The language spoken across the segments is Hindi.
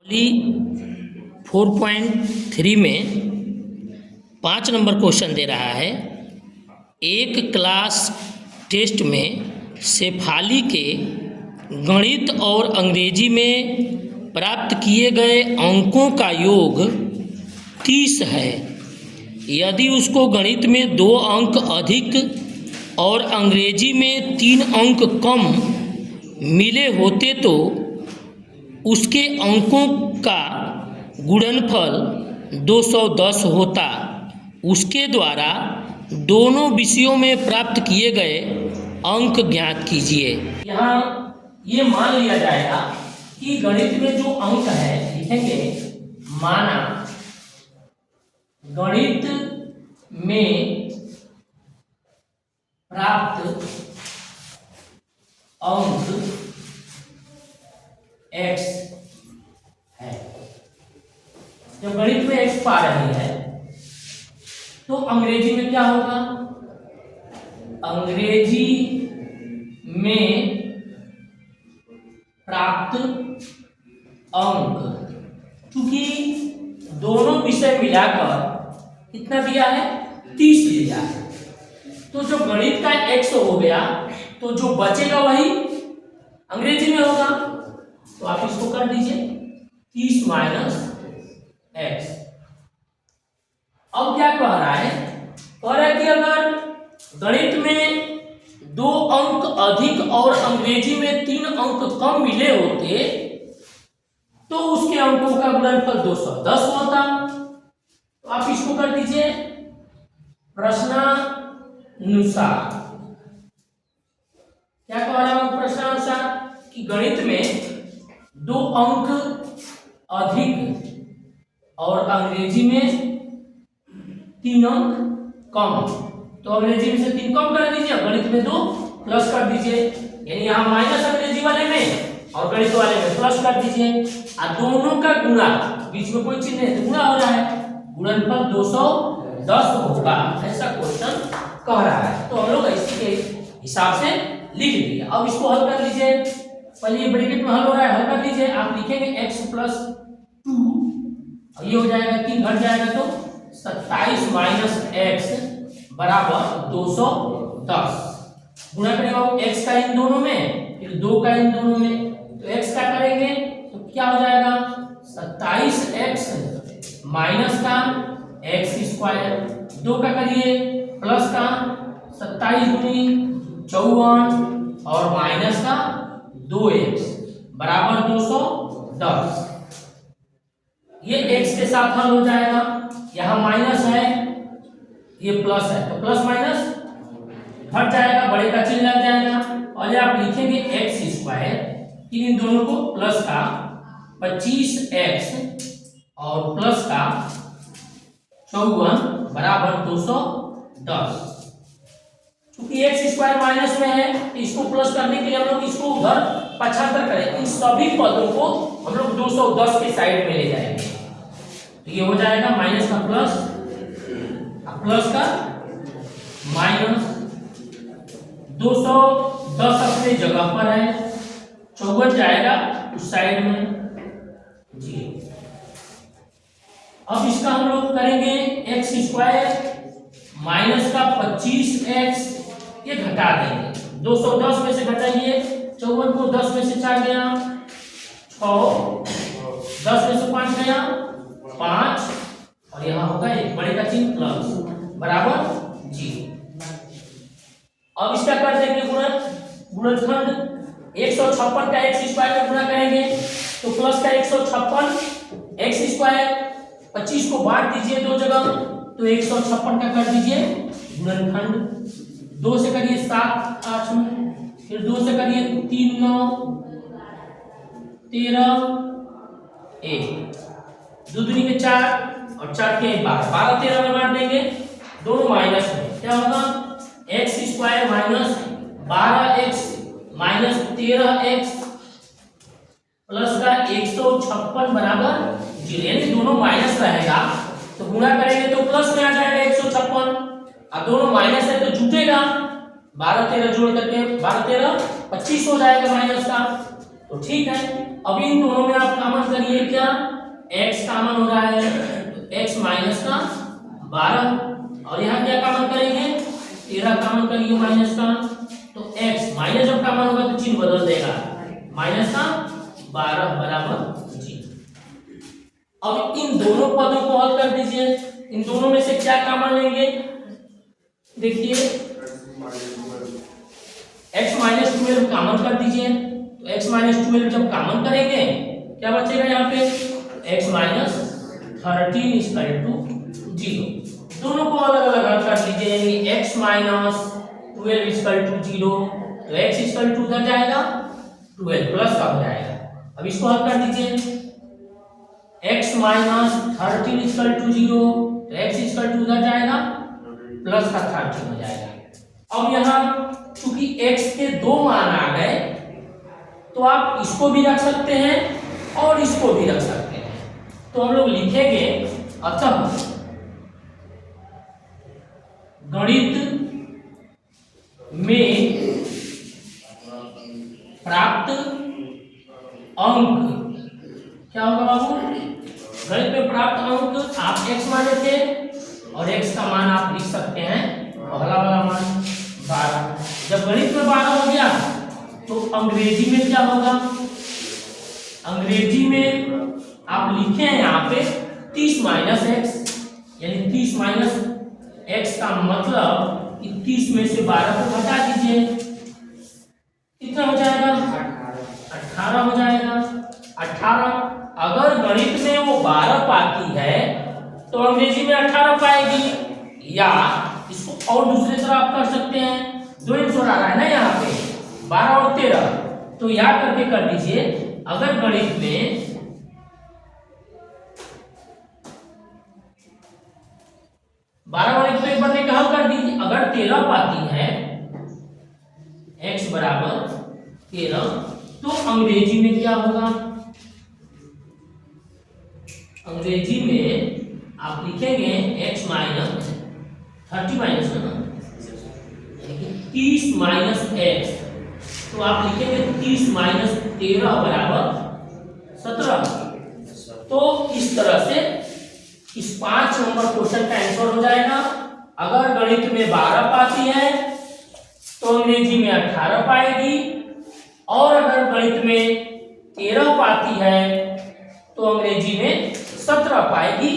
4.3 में 5 नंबर क्वेश्चन दे रहा है। एक क्लास टेस्ट में शेफाली के गणित और अंग्रेजी में प्राप्त किए गए अंकों का योग 30 है। यदि उसको गणित में 2 अंक अधिक और अंग्रेजी में 3 अंक कम मिले होते तो उसके अंकों का गुणनफल 210 होता। उसके द्वारा दोनों विषयों में प्राप्त किए गए अंक ज्ञात कीजिए। यहाँ ये मान लिया जाएगा कि गणित में जो अंक है, लिखेंगे माना गणित में प्राप्त अंक x है। जब गणित में x पा रही है तो अंग्रेजी में क्या होगा? अंग्रेजी में प्राप्त अंक, क्योंकि दोनों विषय मिलाकर कितना दिया है? 30 दिया है। तो जो गणित का x हो गया तो जो बचेगा वही अंग्रेजी में होगा। तो आप इसको कर दीजिए 30 माइनस x। अब क्या कह रहा है? कह रहा है कि अगर गणित में 2 अंक अधिक और अंग्रेजी में 3 अंक कम मिले होते तो उसके अंकों का गुणनफल 210 होता। तो आप इसको कर दीजिए प्रश्नानुसार। क्या कह रहा है प्रश्नानुसार? कि गणित में 2 अंक अधिक और अंग्रेजी में 3 अंक कम। तो अंग्रेजी में से 3 कम कर दीजिए, गणित में 2 प्लस कर दीजिए। यानी यहाँ माइनस अंग्रेजी वाले में और गणित वाले में प्लस कर दीजिए। और दोनों का गुणा, बीच में कोई चिन्ह नहीं तो गुणा हो रहा है, गुणनफल 210 होगा। ऐसा क्वेश्चन कह रहा है। तो हम लोग इसी के हिसाब से लिख दिया। अब इसको हल कर लीजिए। पहले ये ब्रैकेट में हल हो रहा है, हल कर लीजिए। आप लिखेंगे x + 2 और ये हो जाएगा 3 घट जाएगा तो 27 माइनस x बराबर 210। गुणा करेगा x का इन दोनों में, फिर 2 का इन दोनों में, तो x का करेंगे तो क्या हो जाएगा? 27x माइनस का x², 2 का करिए प्लस का 27 दूनी 54 और माइनस का 2x बराबर 210। ये x के साथ हल हो जाएगा। यहाँ माइनस है, ये प्लस है, तो प्लस माइनस घट जाएगा, बड़े का चिन्ह लग जाएगा। और ये आप लिखेंगे x², इन दोनों को प्लस का 25x और प्लस का 54 बराबर 210। क्योंकि x² माइनस में है तो इसको प्लस करने के लिए हम लोग इसको उधर 75 करें। इन सभी पदों को हम लोग 210 के साइड में ले जाएंगे। तो ये हो जाएगा माइनस का प्लस, प्लस का माइनस। 210 अपने जगह पर है, 54 जाएगा उस साइड में जी। अब इसका हम लोग करेंगे x² माइनस का 25x, ये घटा देंगे। 210 में से घटाइए, 54 को 10 में से 4 गया 6, 10 में से 5 गया 5 और यहाँ होगा एक बड़े का चिन्ह प्लस बराबर जी। अब इसका कर देंगे गुणनखंड 156 का x² में गुणा करेंगे तो प्लस का 156 x², 25 को बांट दीजिए 2 जगह तो 156 का कर दीजिए गुणनखंड। 2 से करिए 7 8 में, फिर 2 से करिए 3 9 13 1, 2 दूनी के 4 और 4 के 12, 12 13 में बांट देंगे, दोनों माइनस में। क्या होगा? x² minus 12x minus 13x plus का 156 बराबर 0। यानी दोनों माइनस रहेगा तो गुणा करेंगे तो प्लस में आ जाएगा 156, और दोनों माइनस है तो जुटेगा। 12 13 जोड़ करके 12 13 25 हो जाएगा माइनस का। तो ठीक है, अब इन दोनों में आप कॉमन करिए क्या, x कॉमन हो रहा है तो x माइनस का 12, और यहाँ क्या कॉमन करेंगे 13 कॉमन करिए माइनस का, तो x माइनस जब कॉमन होगा तो चिन्ह बदल देगा, माइनस का 12 बराबर 0। अब इन दोनों पदों को हल कर दीजिए, इन दोनों में से क्या कॉमन लेंगे, देखिए x माइनस 12 कॉमन कर दीजिए, तो x माइनस 12 जब कॉमन करेंगे क्या बचेगा यहाँ पे, x माइनस 13 इक्वल टू 0। दोनों को अलग अलग हल कर लीजिए, यानी x माइनस 12 इक्वल टू 0, तो x इक्वल टू उधर जाएगा 12 प्लस का हो जाएगा। अब इसको हल कर दीजिए, x माइनस 13 इक्वल टू 0, तो x इक्वल टू उधर जाएगा प्लस का 13 हो जाएगा। अब यहाँ चूंकि x के दो मान आ गए तो आप इसको भी रख सकते हैं और इसको भी रख सकते हैं, तो हम लोग लिखेंगे अतः गणित में प्राप्त अंक क्या होगा बाबू, गणित में प्राप्त अंक आप x माने थे और x का मान आप लिख सकते हैं पहला वाला मान 12। जब गणित में 12 हो गया तो अंग्रेजी में क्या होगा, अंग्रेजी में आप लिखे हैं यहाँ पे 30 माइनस एक्स, यानी 30 माइनस एक्स का मतलब 30 में से 12 को घटा दीजिए, कितना हो जाएगा 18 हो जाएगा। 18 अगर गणित में वो 12 पाती है तो अंग्रेजी में 18 पाएगी, या इसको और दूसरी तरह आप कर सकते हैं, दो आंसर आ रहा है ना यहाँ पे 12 और 13, तो याद करके कर दीजिए, अगर गणित में बारह वाले को एक बार लेकर हल कर दीजिए, अगर 13 पाती है x बराबर 13, तो अंग्रेजी में क्या होगा, अंग्रेजी में आप लिखेंगे x minus 30 minus 30 minus x, तो आप लिखेंगे 30 माइनस 13 बराबर 17। तो इस तरह से इस 5 नंबर क्वेश्चन का आंसर हो जाएगा। अगर गणित में 12 पाती है तो अंग्रेजी में 18 पाएगी, और अगर गणित में 13 पाती है तो अंग्रेजी में 17 पाएगी।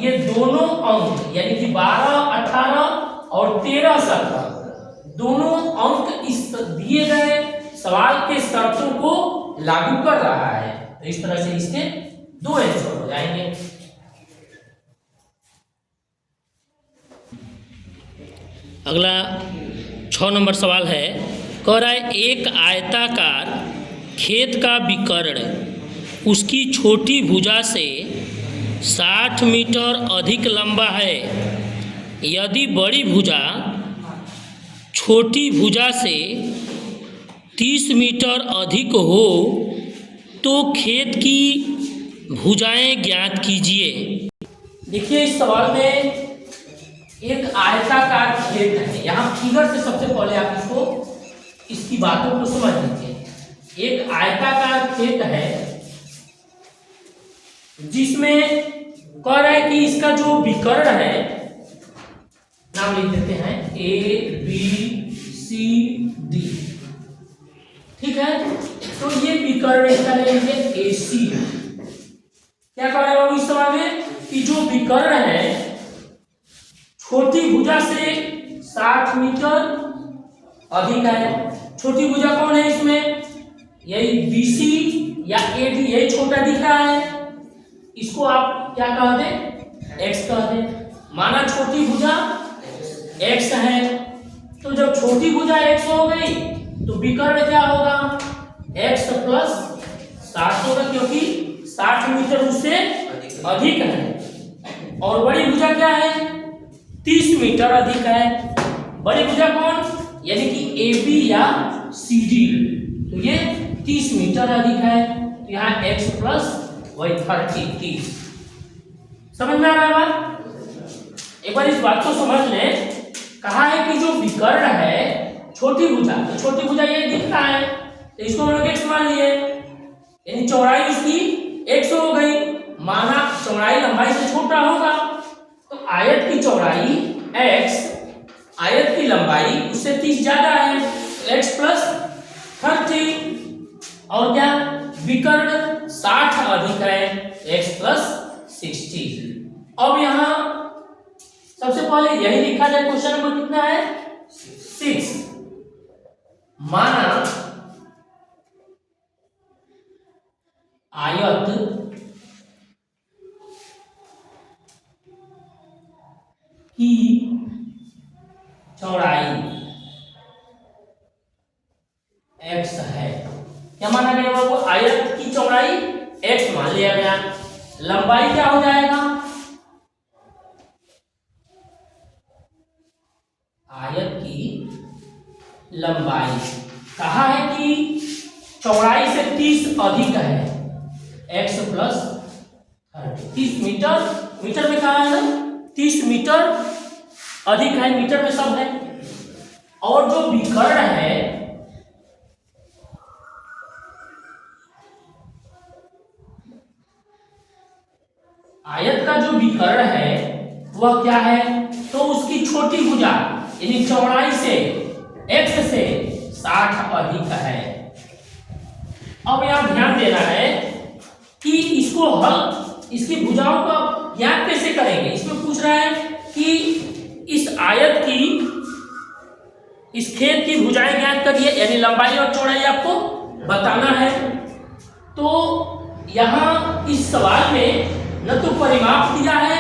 ये दोनों अंक यानी कि 12, 18 और 13, 17 दोनों अंक इस दिए गए सवाल के शर्तों को लागू कर रहा है, तो इस तरह से इसके दो आंसर हो जाएंगे। अगला 6 नंबर सवाल है, कह रहा है एक आयताकार खेत का विकर्ण उसकी छोटी भुजा से 60 मीटर अधिक लंबा है। यदि बड़ी भुजा छोटी भुजा से 30 मीटर अधिक हो तो खेत की भुजाएं ज्ञात कीजिए। देखिए इस सवाल में एक आयताकार खेत है, यहाँ फिगर से सबसे पहले आप इसको इसकी बातों को समझ लीजिए। एक आयताकार खेत है जिसमें कह रहा है कि इसका जो विकर्ण है, नाम लिख देते हैं ABCD, ठीक है। तो ये विकर्ण इसका लेंगे AC। क्या कह रहे हो इस सवाल में कि जो विकर्ण है छोटी भुजा से 60 मीटर अधिक है। छोटी भुजा कौन है इसमें, यही BC या AD, यही छोटा दिख रहा है, इसको आप क्या कह दें x कह दें। माना छोटी भुजा x है, तो जब छोटी भुजा x हो गई तो विकर्ण क्या होगा x प्लस 60 होगा, क्योंकि 60 मीटर उससे अधिक है। और बड़ी भुजा क्या है 30 मीटर अधिक है। बड़ी भुजा कौन, यानी कि AB या CD, तो ये 30 मीटर अधिक है, तो यहाँ x प्लस वही 30। समझ में आ रहा है बात, एक बार इस बात को समझ लें। कहा है कि जो विकर्ण है छोटी भुजा, तो छोटी भुजा ये दिख रहा है, तो इसको हम लोग x मान लिए। यानी चौड़ाई उसकी x हो गई। माना चौड़ाई लंबाई से छोटा होगा तो आयत की चौड़ाई x, आयत की लंबाई उससे 30 ज्यादा है, x प्लस 30। और क्या विकर्ण 60 अधिक है, x प्लस 60। अब यहां सबसे पहले यही लिखा जाए, क्वेश्चन नंबर कितना है 6। माना आयत की चौड़ाई x है। क्या माना गया वो आयत की चौड़ाई x मान लिया गया। लंबाई क्या हो जाएगा, आयत की लंबाई कहा है कि चौड़ाई से 30 अधिक है, x प्लस 30 मीटर। मीटर में कहा है ना 30 मीटर अधिक है, मीटर में सब है। और जो विकर्ण है आयत का, जो विकर्ण है वह क्या है, तो उसकी छोटी भुजा यानी चौड़ाई से x से 60 अधिक है। अब यहां ध्यान देना है कि इसको हल, इसकी भुजाओं का ज्ञात कैसे करेंगे। इसमें पूछ रहा है कि इस आयत की, इस खेत की भुजाएं ज्ञात करिए, यानी लंबाई और चौड़ाई आपको बताना है। तो यहां इस सवाल में न तो परिमाप दिया है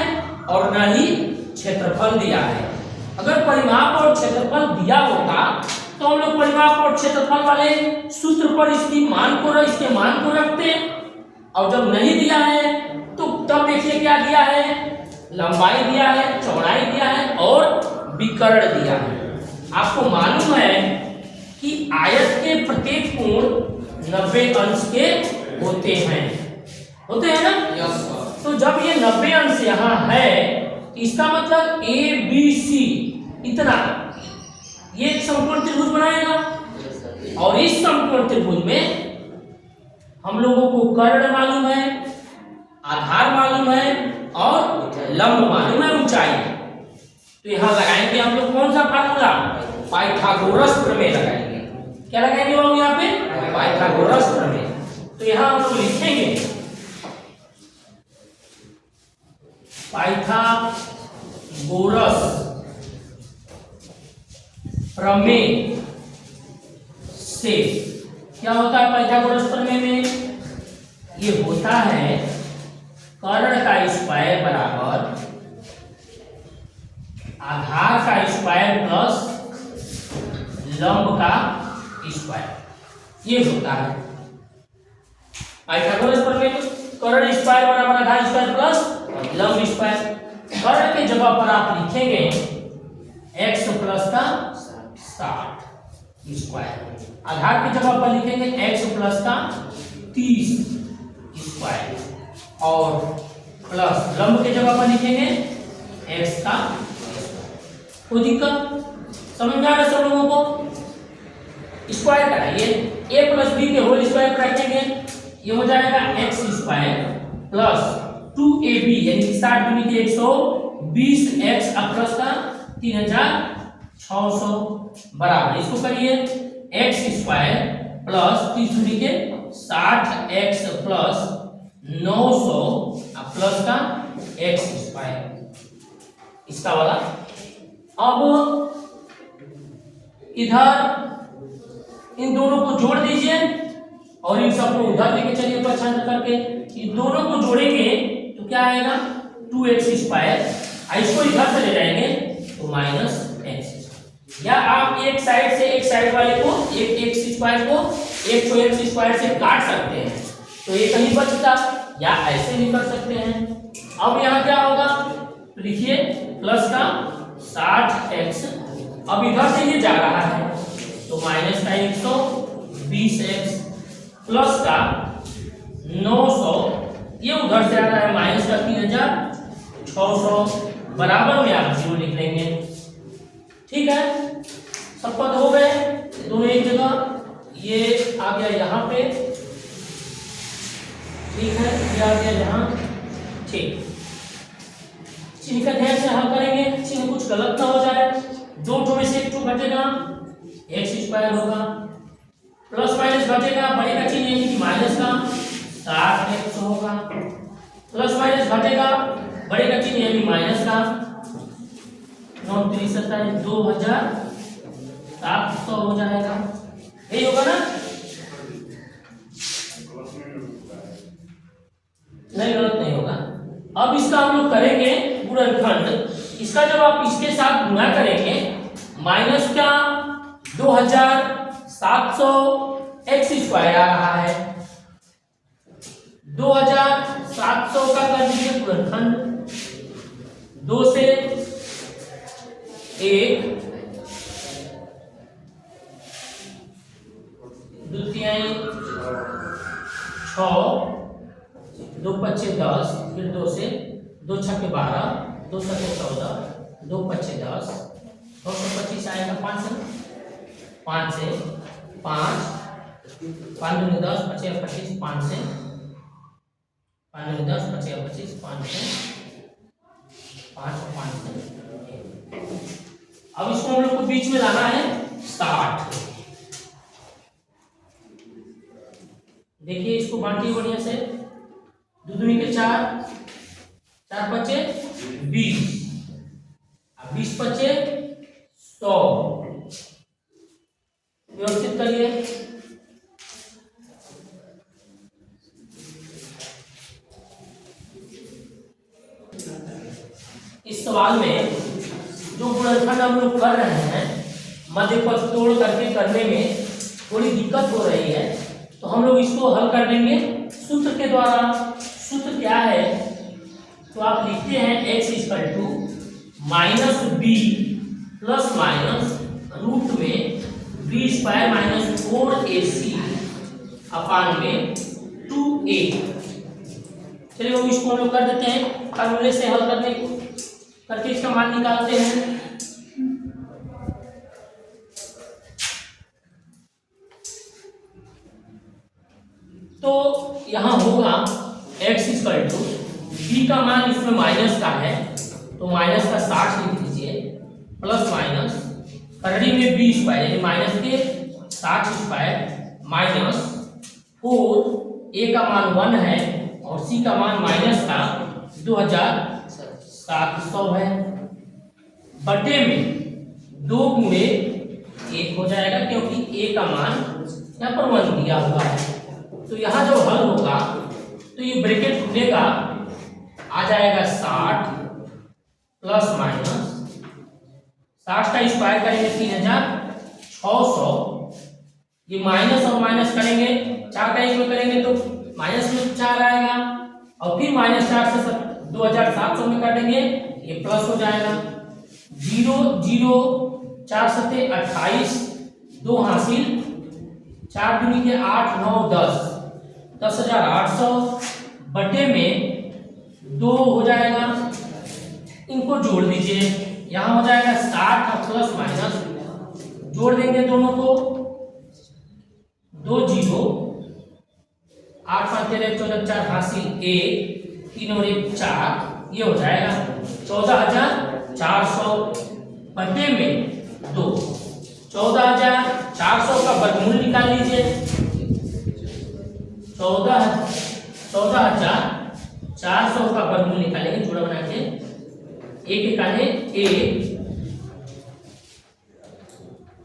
और न ही क्षेत्रफल दिया है। अगर परिमाप और क्षेत्रफल दिया होता तो हम लोग परिमाप और क्षेत्रफल वाले सूत्र पर इसके मान को रखते। और जब नहीं दिया है तो तब देखिए क्या दिया है, लंबाई दिया है, चौड़ाई दिया है और विकर्ण दिया है। आपको मालूम है कि आयत के प्रत्येक कोण 90 अंश के होते हैं ना। Yes sir. तो जब ये 90 अंश यहाँ है, इसका मतलब ए बी सी इतना, ये एक समकोण त्रिभुज बनाएगा। और इस समकोण त्रिभुज में हम लोगों को कर्ण मालूम है, आधार मालूम है और लंब मालूम है, ऊंचाई। तो यहाँ लगाएंगे हम लोग कौन सा फार्मूला, पाइथागोरस प्रमेय लगाएंगे। क्या लगाएंगे बाबू यहाँ पे, पाइथागोरस प्रमेय। तो यहाँ हम लोग लिखेंगे पाइथागोरस प्रमेय से क्या होता है। पाइथागोरस प्रमेय में ये होता है कर्ण का स्क्वायर बराबर आधार का स्क्वायर प्लस लंब का स्क्वायर, ये होता है पाइथागोरस प्रमेय। कर्ण स्क्वायर बराबर आधार स्क्वायर प्लस लंब स्क्वायर। कर्ण के जगह पर आप लिखेंगे x प्लस का 60 स्क्वायर, आधार की जगह पर लिखेंगे x प्लस का 30 स्क्वायर और प्लस लंब के जगह पर लिखेंगे x का। कोई दिक्कत समझ में आ रहा है सब लोगों को। स्क्वायर कराइए, a प्लस बी के होल स्क्वायर रखेंगे, ये हो जाएगा x स्क्वायर प्लस 2ab यानी 60 दूनी के 120x प्लस का 3600 बराबर, इसको करिए x स्क्वायर प्लस 30 दूनी के 60x प्लस 900 प्लस का x स्क्वायर, इसका वाला। अब इधर इन दोनों को जोड़ दीजिए और इन सबको उधर लेके चलिए पहचान करके। इन दोनों को जोड़ेंगे तो क्या आएगा 2x स्क्वायर, इसको इधर से ले जाएंगे तो माइनस x। या आप एक साइड से एक साइड वाले को एक x स्क्वायर को एक को x स्क्वायर से काट सकते हैं तो ये कहीं बचता, या ऐसे भी कर सकते हैं। अब यहाँ क्या होगा लिखिए प्लस का 60x, अब इधर से ये जा रहा है तो माइनस का 120x प्लस का 900, ये उधर से आ रहा है माइनस का 3600 बराबर में आप 0 लिख लेंगे। ठीक है, सब पद हो गए दोनों एक जगह, ये आ गया यहाँ पे ठीक है, ये आ गया यहाँ। ठीक, चिन्ह का ध्यान से हल करेंगे, चिन्ह कुछ गलत ना हो जाए। दो ठो में से एक ठो घटेगा, एक्स स्क्वायर होगा, प्लस माइनस घटेगा, बड़े का चिन्ह यानी कि माइनस का 60x होगा, प्लस माइनस घटेगा, बड़े का चिन्ह यानी माइनस का 9 3 27 2700 हो जाएगा। यही होगा ना? नहीं, गलत नहीं होगा। अब इसका हम लोग करेंगे गुणनखंड। इसका जब आप इसके साथ गुणा करेंगे, माइनस का 2700 एक्स स्क्वायर आ रहा है, 2700 का कर दीजिए गुणनखंड, 2 से 1 द्वितीयाई 6, 2 5 10, फिर 2 से 2 छक्के 12, 2 सत्ते 14, 2 5 10, 225 आएगा 5 से 5 से 5 5 दूनी 10, 5 25, 5 से 5 दूनी 10, 5 25, 5 से 5 और 5 से। अब इसको हम लोग को बीच में लाना है 60। देखिए इसको बांटिए बढ़िया से, 2 दूनी के 4, 4 पचे 20, 20 पचे 100। व्यवस्थित करिए। इस सवाल में जो गुणनखंड हम लोग कर रहे हैं, मध्य पद तोड़ करके करने में थोड़ी दिक्कत हो रही है, तो हम लोग इसको हल कर देंगे सूत्र के द्वारा। सूत्र क्या है? तो आप लिखते हैं x equal to minus B plus minus root में B square minus 4ac upon में 2a। चलिए वो इसको हम लोग कर देते हैं, फार्मूले से हल करने को करके इसका मान निकालते हैं। तो यहां होगा x इक्वल टू b का मान इसमें माइनस का है, तो माइनस का 60 लिख दीजिए, प्लस माइनस करड़ी में बी स्क्वायर यानी माइनस के 60 स्क्वायर माइनस 4, a का मान 1 है और c का मान माइनस का 2700 है, बटे में 2 गुणे 1 हो जाएगा, क्योंकि a का मान यहाँ पर 1 दिया हुआ है। तो यहाँ जब हल होगा तो ये ब्रैकेट खुलेगा, आ जाएगा 60 प्लस माइनस 60 का स्क्वायर करेंगे 3600, ये माइनस और माइनस करेंगे 4 का 1 में करेंगे तो माइनस में 4 आएगा, और फिर माइनस 4 से 2700 में काटेंगे, ये प्लस हो जाएगा। 0 0 4 सत्ते 28, 2 हासिल, 4 दूनी के 8 9 10, 10,800 बटे में 2 हो जाएगा। इनको जोड़ दीजिए, यहाँ हो जाएगा 60 प्लस माइनस जोड़ देंगे दोनों को, 2 0 8 5 13 14 4 हासिल 1 3 और 1 4, ये हो जाएगा 14,400 बटे में 2। 14,400 का वर्गमूल निकाल लीजिए, 14,400 का वर्गमूल निकालेंगे, जोड़ा बना के 1 निकाले 1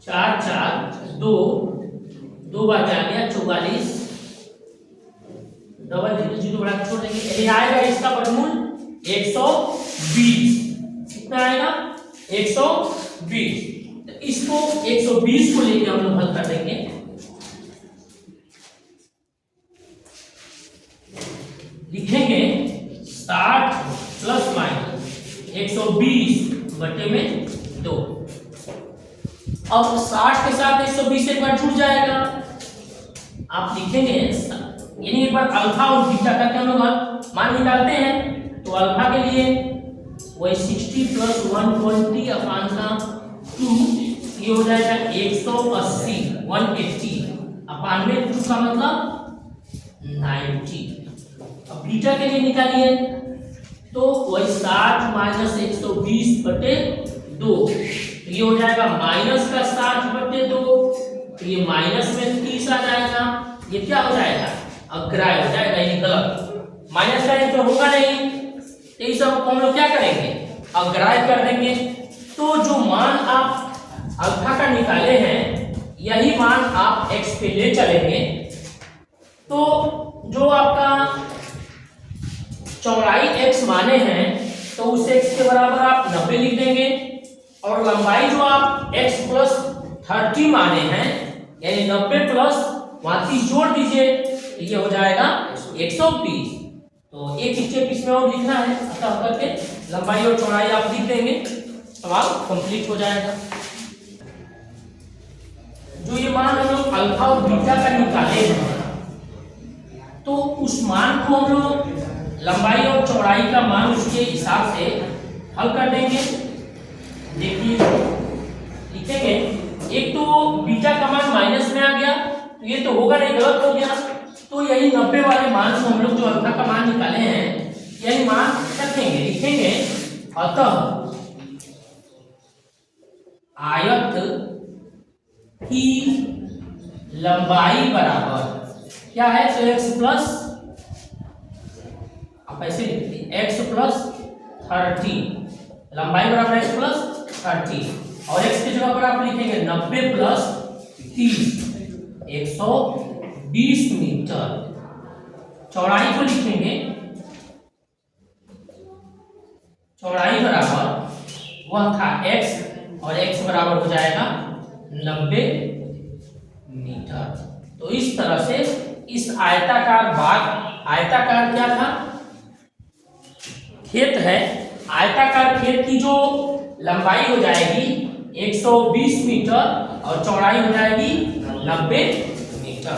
4 4 2 2 बार आ गया 44, डबल 0 0 बड़ा छोड़ देंगे, ये आएगा इसका वर्गमूल 120। कितना आएगा? 120। तो इसको 120 को लेके हम लोग हल कर देंगे। लिखेंगे 60 प्लस माइनस 120 बटे में 2। अब 60 के साथ 120 एक बार जुड़ जाएगा, आप लिखेंगे यानी एक बार अल्फा और बीटा करके हम लोग मान निकालते हैं। तो अल्फा के लिए वही 60 प्लस 120 अपान का 2, ये हो जाएगा 180 180 अपान में 2 का मतलब 90। अब बीटा के लिए निकालिए, तो वही 60 माइनस 120/2, तो ये हो जाएगा माइनस का 60/2, तो ये माइनस में 30 आ जाएगा, ये क्या हो जाएगा अग्राह्य हो जाएगा, ये गलत, माइनस का ये तो होगा नहीं, तो इस सब को हम लोग क्या करेंगे अग्राह्य कर देंगे। तो जो मान आप अल्फा का निकाले हैं यही मान आप x पे ले चलेंगे, तो जो आपका चौड़ाई x माने हैं तो उस x के बराबर आप 90 लिख देंगे, और लंबाई जो आप x प्लस 30 माने हैं यानी 90 प्लस 30 जोड़ दीजिए, तो ये हो जाएगा 120। तो एक स्टेप इसमें और लिखना है, अतः करके लंबाई और चौड़ाई आप लिख देंगे, सवाल कंप्लीट हो जाएगा। जो ये मान हम लोग अल्फा और बीटा का निकाले हैं, तो उस मान को हम लोग लंबाई और चौड़ाई का मान उसके हिसाब से हल कर देंगे। देखिए लिखेंगे, एक तो बीटा का मान माइनस में आ गया, तो ये तो होगा नहीं, गलत हो गया, तो यही 90 वाले मान से हम लोग जो अल्फा का मान निकाले हैं यही मान रखेंगे, लिखेंगे अतः आयत की लंबाई बराबर क्या है, तो x प्लस आप ऐसे लिखिए x प्लस 30, लंबाई बराबर x प्लस 30, और x की जगह पर आप लिखेंगे 90 प्लस 30, 120 मीटर। चौड़ाई को लिखेंगे, चौड़ाई बराबर वह था x, और x बराबर हो जाएगा 90 मीटर। तो इस तरह से इस आयताकार भाग, आयताकार क्या था खेत है, आयताकार खेत की जो लंबाई हो जाएगी 120 मीटर और चौड़ाई हो जाएगी 90 मीटर।